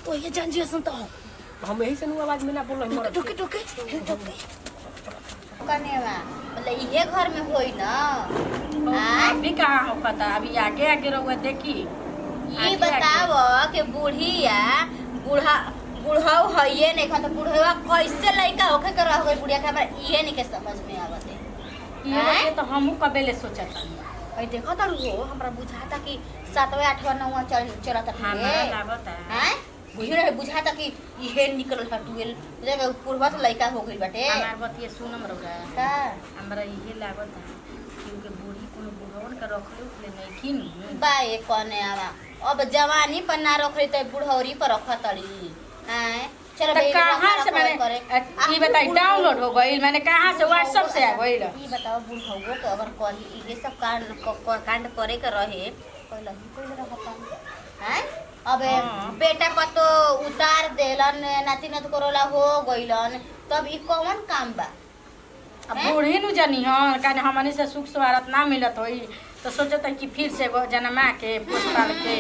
तो ये जान जी सुनता हूं हम यही से नु आवाज में ना बोल रहे मर टोके टोके टोके कनेवा मतलब ये घर में होई ना अभी कहाँ हो पता अभी आगे आगे रहुआ देखी ये बताव कि बुढ़िया बूढ़ा बुढ़ऊ हइये नहीं खा तो बुढ़वा कैसे लइका होके कर हो गई बुढ़िया के हमरा ये नहीं के समझ में आवत है ये तो हमहू कबेले सोचत भाई देखो तो हो हमरा बुझाता कि 7वें 8वें 9वें चलत हमरा लागत है हैं बुझे बुझाता कि ये निकल है 12 देखो पूर्वा तो लइका हो गई बाटे हमार बतिए सुनम रहुआ का हमरा ये लागत है क्योंकि बूढ़ी कोनो बुढ़वन के रखले उखले नहीं किन बाए कने आवा अब जवानी पर ना रखली तो बुढ़ौरी पर रखतड़ी हैं चलो तो कहाँ से मैंने ये बताई डाउनलोड हो गई मैंने कहाँ से व्हाट्सएप से आ गई ये बताओ बुढ़ऊ तो अगर कही ये सब कांड करे के रहे पहले ही कोई रहता हैं अब बेटा पर तो उतार देलन नाती नत करोला हो गइलन तब ई कौन काम बा अब बूढ़ी नु जानी हां काने हमनी से सुख स्वागत ना मिलत होई तो सोचत है कि फिर से जन्मा के पोसपाल के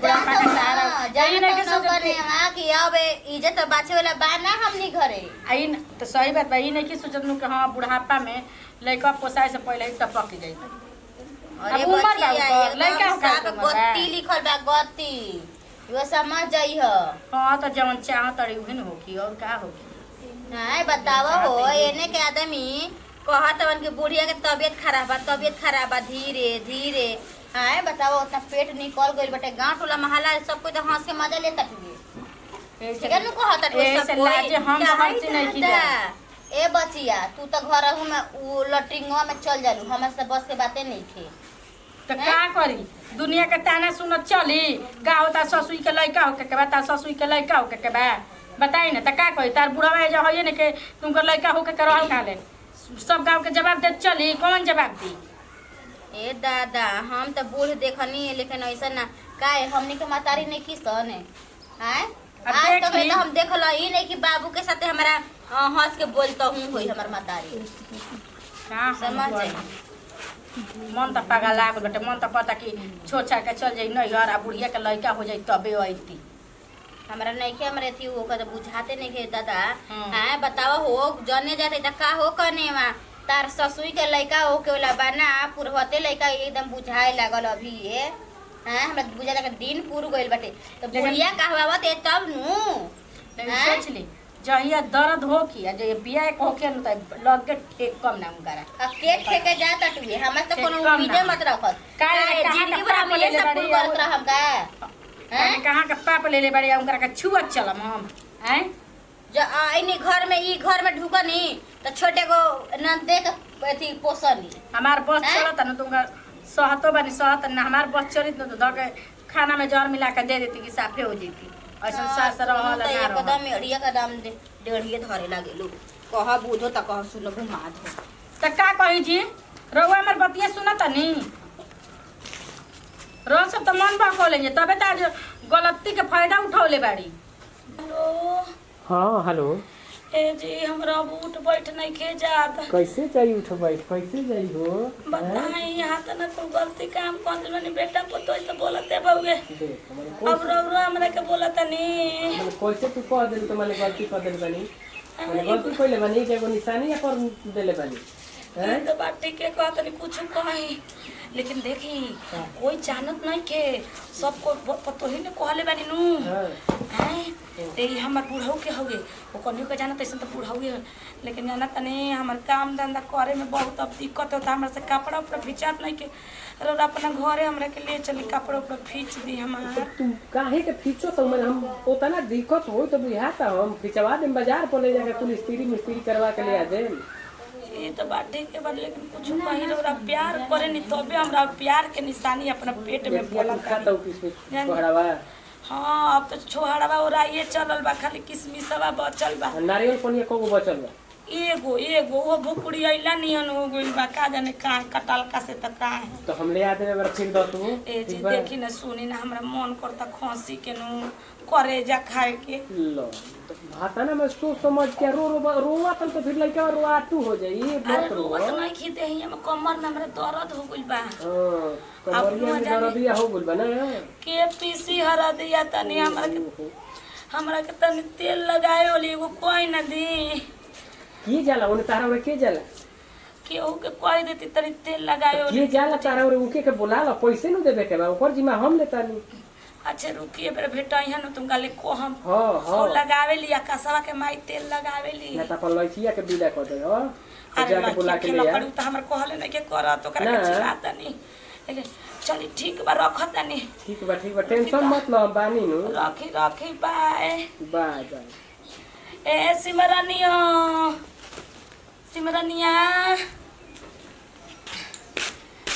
बुढ़ापा के सहारा जाई नहीं के सोचत हां कि अब इज्जत बाचे वाला बा ना हमनी घरे आई तो सही बात भाई नहीं कि सोचत नु कि हां बुढ़ापा में लइका पोसाए से पहले ही टपक जाई अरे बच्चिया लइका का गत्ती लिखल बा गत्ती वो समझ जाई ह हां तो जवन चाह तड़ी उहन होकी और का होकी नहीं बतावा हो एने के आदमी कहत हवन कि बुढ़िया के तबीयत खराब बा धीरे धीरे हां बताओ उतना पेट निकल गइल बटे गांव टोला मोहल्ला सब कोई तो हंस के मजा लेता तुझे ठीक है नु कहत है सब कोई हम हंस नहीं की ए बचिया तू तो घर में उ लटरिंगवा में चल जालू हमरा से बस के बातें नहीं थे तो का करी दुनिया के ताना सुनत चली गाँव ता ससुई के लइका होके के बता ससुई के लइका होके के बा बताई ना त का कही तार बुढ़ावा जो है ने के तुमकर लइका होके के रहल काले सब गाँव के जवाब दे चली कौन जवाब दी ए दादा हम तो बूढ़ देखनी लेकिन ऐसा ना काहे हमनी के मातारी नहीं की सन है आज तक तो हम देखल ही नहीं कि बाबू के साथे हमारा हंस के बोलता हूँ होई हमर मातारी का समझ जाई मन त पागल लागल बटे मन त पता कि छोड़ छाड़ के चल जाई नहीं यार आ बुढ़िया के लइका हो जाई तबे आईती हमरा नहीं के हमरे थी वो कद बुझाते नहीं के दादा हैं बताओ हो जने जाते त का हो कने वा तार ससुई के लइका हो के वाला बना पुरहते लइका एकदम बुझाए लागल अभी ये हैं हमरा बुझा लगा दिन पूर गइल बाटे तो बुढ़िया कहवावत है तब नु सोच ली जहिया दर्द हो कि जे बिया एक हो के न त लगे ठेक कम ना करा अब के ठेके जाता तू हमरा तो कोनो उम्मीद मत रखत काहे जिंदगी भर हम ये सब पूर करत रहम का हैं कहां के पाप ले ले बड़ी उनकरा के छुअत चलम हम हैं जो आइनी घर में ई घर में ढुकनी तो छोटे को न दे के अथी पोसनी हमार बस चलत न तुमका सहतो बनी सहत न हमार बस चलित न तो ध के खाना में जर मिला के दे देती कि साफे हो जेती ऐसा सास रहल ना एकदम एड़िया का दाम डेढ़िए धरे लागेलू कह बुझो त कह सुनो घुमा दो त का कही जी रउआ हमर बतिया सुनत नी रो सब तो मन बा खोलेंगे तबे त आज गलती के फायदा उठौले बाड़ी हेलो हां हेलो ए जी हमरा अब उठ बैठ नहीं खे जात कैसे जाई उठ बैठ कैसे जाई हो बताई यहाँ तो ना कोई गलती काम कर दिल मैंने बेटा को तो बोलते बउए अब रो हमरा के बोलता नहीं मैंने कैसे तू कह देल तो मैंने गलती कर देल बनी मैंने गलती कइले बनी के एगो निशानी कर देले बनी हैं तो बात ठीक है कहत नहीं कुछ कही लेकिन देखी कोई जानत नहीं के सबको पतो ही ने कहले बानी नु हैं ते हमर बुढ़ऊ के होगे वो कनियो के जानत ऐसे तो बुढ़ऊ है लेकिन जानत नहीं हमर काम धंधा करे में बहुत अब दिक्कत होता हमरा से कपड़ा ऊपर फिचात नहीं के और अपना घरे हमरा के लिए चली कपड़ा ऊपर खींच दी हमार तू काहे के खींचो तो मैं हम उतना दिक्कत हो तो बुझाता हम खिंचवा दे बाजार पर ले जाके कुल मिस्त्री करवा के ले आ दे ये तो बात ठीक है लेकिन कुछ कहीं रौरा प्यार करे नहीं तबे हमरा प्यार के निशानी अपना पेट में बोला खाता किसमिस छोड़ावा हां अब तो छोड़ावा और ये चलल बा खाली किसमिसवा बचल बा नारियल पनिया को बचल बा एगो वो भुकुड़ी आइला नियन हो गइल बा का जाने का कटाल का से त का है तो हम ले आते हैं फिर दस वो ए जी देखी ना सुनी ना हमरा मन करता खसी के नु करे जा खाए के लो भाता ना मैं सोच समझ के रोवा तन तो फिर लइका रोआटू हो जाई मत रो तो नहीं खीते ही हम कमर में हमरा दर्द हो गइल बा हां कमरिया में दर्द हो गइल बा ना के पीसी हरा दिया तनी हमरा के हमरा के तनी तेल लगाए वाली एगो कोई ना दी के जाला ओने तारा ओरे के जाला केहू के कोई देती तनी तेल लगाए वाली के जाला तारा ओरे उनके के बुला ला पैसे न देबे के बा ओकर जिम्मा हम लेता नी अच्छा रुकिए बेर भेटाई है ना तुम गाले को हम हां हां लगावे ली आकाशवा के माई तेल लगावे ली ना त अपन लइकिया के विदा कर दे हो अरे जाके बुला के ले आ तो हमर कहले नहीं के कर तो कर के चिल्लाता नहीं लेकिन चली ठीक बा रखत नहीं ठीक बा टेंशन मत लो हम बानी नु रखी बाय बाय बाय ए सिमरनिया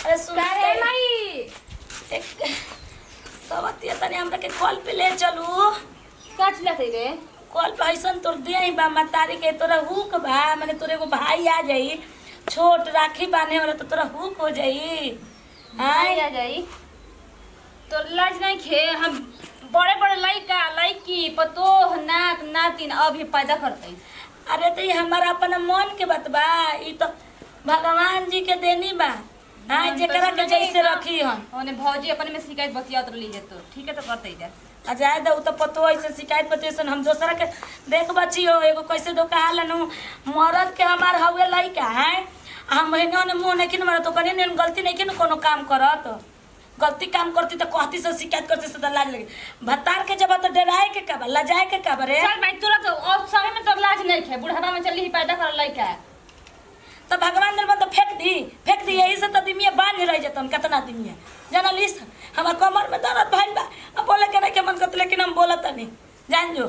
अरे सुन रे माई एक सवतिया तने हमरा के कॉल पे ले चलू काट लेते रे कॉल पे ऐसन तोर दे ही बा मतारी के तोरा हुक बा माने तोरे एगो भाई आ जाई छोट राखी बांधे वाला तो तोरा हुक हो जाई आई आ जाई तो लाज नहीं खे हम बड़े बड़े लड़की पतोह नात नातिन अभी पैदा करते अरे तो ये हमारा अपना मन के बात बा ई तो भगवान जी के देनी बा हां जेकरा के जैसे रखी हम ओने भौजी अपन में शिकायत बतियात रही है तो ठीक है तो करते जा आ जाए दो तो पतो ऐसे शिकायत बतेसन हम दूसरा के देख बची हो एगो कैसे दो कहालन मरद के हमार हवे लइका है हम महीना ने मुंह नहीं कि मारा तो कने ने गलती नहीं कि कोनो काम करत गलती काम करती तो कहती से शिकायत करती से तो लाज लगे भतार के जब तो डराए के का लजाए के का रे चल भाई तुरंत और समय में तो लाज नहीं खे बुढ़ापा में चली ही पैदा कर लइका तो भगवान ने तो फेंक दी यही से तो दिमिया बांध रह जतन कितना दिमिया जाना लिस हमार कमर में दर्द भइल बा अब बोले के नहीं के मन करत लेकिन हम बोलत नहीं जान जो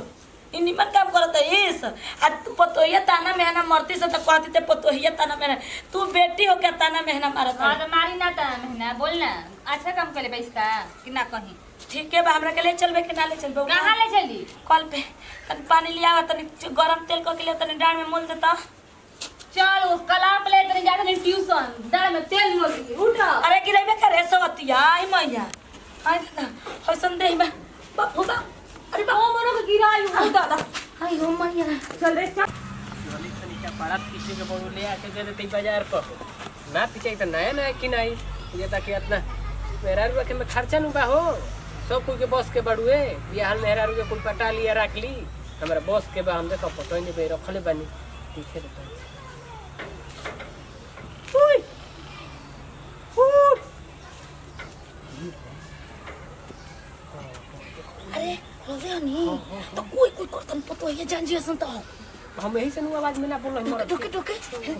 इ निमन काम करत इस आ पतोहिया ताना मेहना मरती से तो कहती ते पतोहिया ताना मेहना तू बेटी हो के ताना मेहना मारत हां तो मारी ना ताना मेहना बोल ना अच्छा काम करे बा इसका कि ना कहीं ठीक है बा हमरा के ले चलबे कि ना ले चलबे कहां ले चली कल पे तनी पानी लिया तनी गरम तेल को के लिए तनी डाल में मोल देता चल उस कलाप ले तनी जाके ट्यूशन दाल में तेल मोल दी उठ अरे गिरैबे करे सवतिया आई मैया आई दादा होसन देई बा बापू बा अरे बा ओ मनो के गिराई हो दादा आई हो मैया चल रे चल वाली तनी का पारा पीछे के बोल ले आके दे देते बाजार पर ना पीछे तो नया कि नहीं ये ताकि इतना मेरा रुपया के में खर्चा नु बा हो सब कोई के बस के बड़ुए बिहार में मेरा रुपया कुल पटा लिया रख ली हमरा बस के बा हम देखो पतो नहीं बे रखले बानी ठीक है ओए अरे रोजे नी तो कोई करतन पतो ये जान जी हसन तो हम यही से नु आवाज में ना बोल रहे हैं टोके तो भाई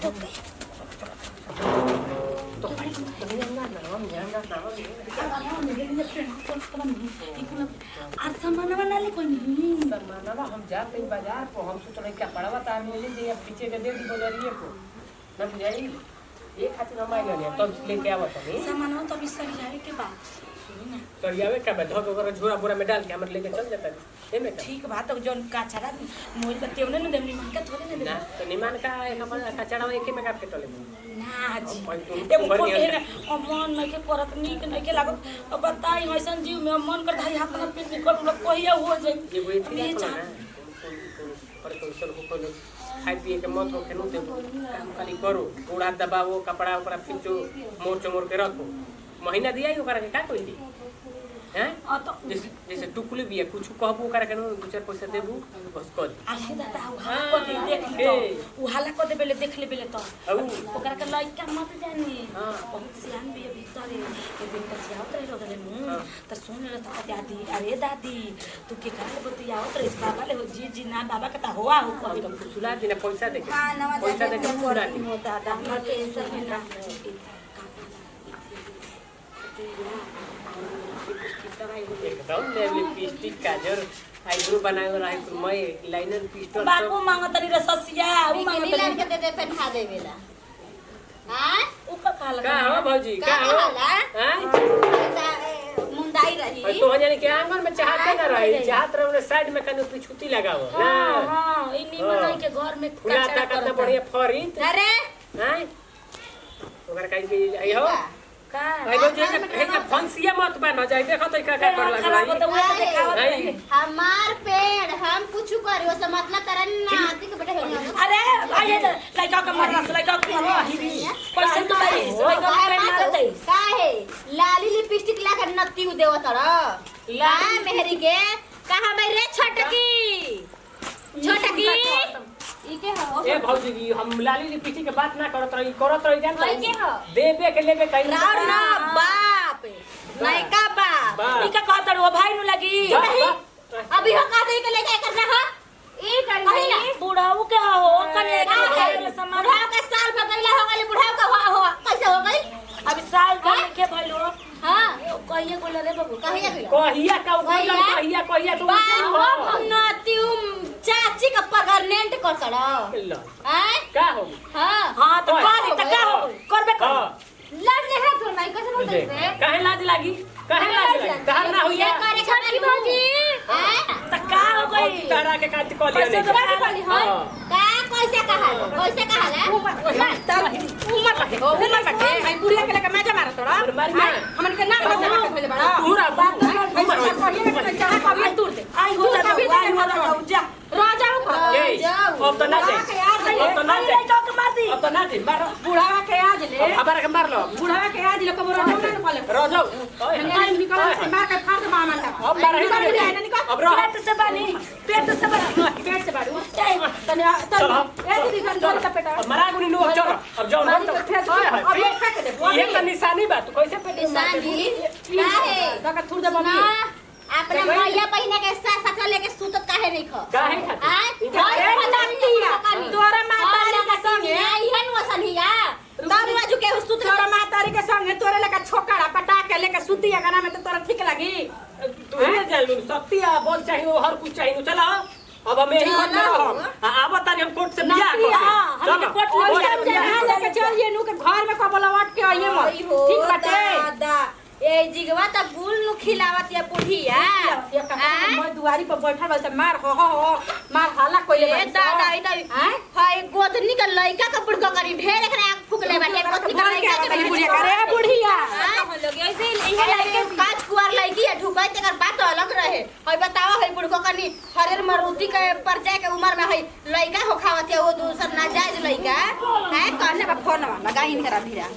तो ना हम আর সামানवा ना ले कोई नहीं सामानवा हम जाते हैं बाजार को हम सोच रहे क्या पड़वा तार में ले जाइए पीछे के दे दी बाजारिए को ना बुझाई ये खातिर हम आइल नहीं तब लेके आवत नहीं सामानवा तो अभी सही जाए के बाद सुनी ना सरियावे का धो के झोरा बोरा में डाल के हम लेके चल जाता है में ठीक बात है जोन काचरा मोल बतेवने न देमनी मन का थोड़े न दे ना तो निमान का एक अपन कचड़ा एक में काट के टले ना जी ए मुखो के मन नहीं के करत नीक नहीं के लागत अब बताई हसन जीव में मन कर धाई हाथ में पेट निकल लोग कहिया हो जाए ये वही थी पर तो सब को खाई पिए के मत रखे नु दे काम खाली करो कूड़ा दबाओ कपड़ा ऊपर खींचो मोड़ के रखो महीना दिया ही ओकरा के का कोई दी हैं आ तो जैसे टुकुली भी है कुछ कहबो ओकरा के दो चार पैसा देबू बस कर आही दादा उहा को देख ली तो उहाला को दे बेले देख ले बेले तो ओकरा के लइका मत जानी बहुत सियान भी भीतर के दिन तक जाओ रहे लोग ने तो सुन ले तो दादी अरे दादी तू के काले बतियाओ तो इस बाबा ले हो जी ना बाबा का हुआ हो कभी तो सुला दिन पैसा दे हां नवा पैसा दे के सुला दी दादा हमर टेंशन में ना एकदम लेवल लिपस्टिक काजर आईब्रो बनाए वाला है तो मैं लाइनर पिस्टल बाबू मांगत रे ससिया उ मांगत मिला के दे पहना देवेला हां उ का काला का हो भौजी का हो हां मुंडाई रही तो जाने के आंगन में चाहते ना रही चाहत रहे साइड में कने पिछुती लगाओ ना हां इ निमन के घर में पूरा ताकत बढ़िया फरी अरे हैं ओकर काई के आई हो का आई भौजी एक फंसिया मत बन जाए देखो तो का कर लग खराब तो वो तो दिखावत नहीं। नहीं हमार पेड़ हम कुछ करी वो मतलब तरह ना आती के बेटा हो अरे आइए लड़का का मरना लड़का का मरना पैसे तो दे लड़का का पेड़ दे काहे लाली लिपस्टिक ला के नत्ती देव तर ला मेहरी के कहां भाई रे छोटकी छोटकी ई के हो ए भौजी जी हम लाली जी पीछे के बात ना करत रही जान भाई के हो देबे के लेबे कहीं राव ना बाप नयका बाप ई का कहत रो भाई नु लगी अभी हो का दे के लेके करना हो ई करी ना बुढ़ाऊ के हो कने के सामान बुढ़ाओ का साल बदलला हो गई बुढ़ाओ का हो कैसे हो गई अभी साल भर के भइलो हां कहिए बोल रे बाबू कहिया गई कहिया का कहिया तू हम नती चाची का प्रेग्नेंट कर तड़ा हैं का हो हां हां तो का हो करबे कर लाज ले है तो नहीं कैसे बोलते रे काहे लाज लागी तहार ना होइया करे छोटकी भौजी हैं त का हो गई तारा के काट को लिया कैसे नहीं बोली का कैसे कहा उमर बाटे आई बुढ़िया के लेके मजा मारत तोरा हमन के ना मजा के भेले बड़ा पूरा कहिए के चाह कभी दूर दे आई हो जा राजा अब तो ना जाए अब तो ना जाए चौक मार दी अब तो ना जाए मारो बुढ़ावा के आज ले हमारा के मार लो बुढ़ावा के आज ले कब रोजा ना पाले रोजो हनी निकल से मार के फाड़ मामा ता अब मार अब रो पेट से बनी पेट से बाड़ू तने ए दीदी कर जोर का पेटा अब मरा गुनी नो चलो अब जाओ अब ये फेंक दे ये तो निशानी बात कैसे पे निशानी काहे लगा थूर दे ना मम्मी अपने भैया बहिनी के साथ लेके सुतत काहे नहीं खा काहे खातिर तोरा मातारी के संगे इहे नु असनिया तब बाजू के सुत तोरा मातारी के संगे तोरे लेके छोकरा पटा के लेके सुतिया गाना में तो तोरा ठीक लगी तू ही जान लू शक्ति आ बोल चाहिए हर कुछ चाहिए चला अब हम यही घर में रहो आबो तानी हम कोर्ट से बियाह कर हम कोर्ट और जहां लेके चलिए नु के घर में कब लौट के आइए मत ठीक बाटे दादा ए जिगवा त गुल नु खिलावत या बुढ़िया मैं दुआरी पर बैठल बस मार हो मार हाला कोइले ए दादा ई त हाय गोदनी का लइका का बुड़का करी ढेर एकरा आंख फुकले बाटे गोदनी का लइका के बुढ़िया करे बुढ़िया हम लोग ऐसे इहे लइके पांच कुआर लइकी है ढुकाई तेकर बात अलग रहे हई बतावा हई बुड़का कनी हरेर मारुति के परिचय के उम्र में हई लइका हो खावत है वो दूसर नाजायज लइका है कहने बा फोन लगाइन करा भीरा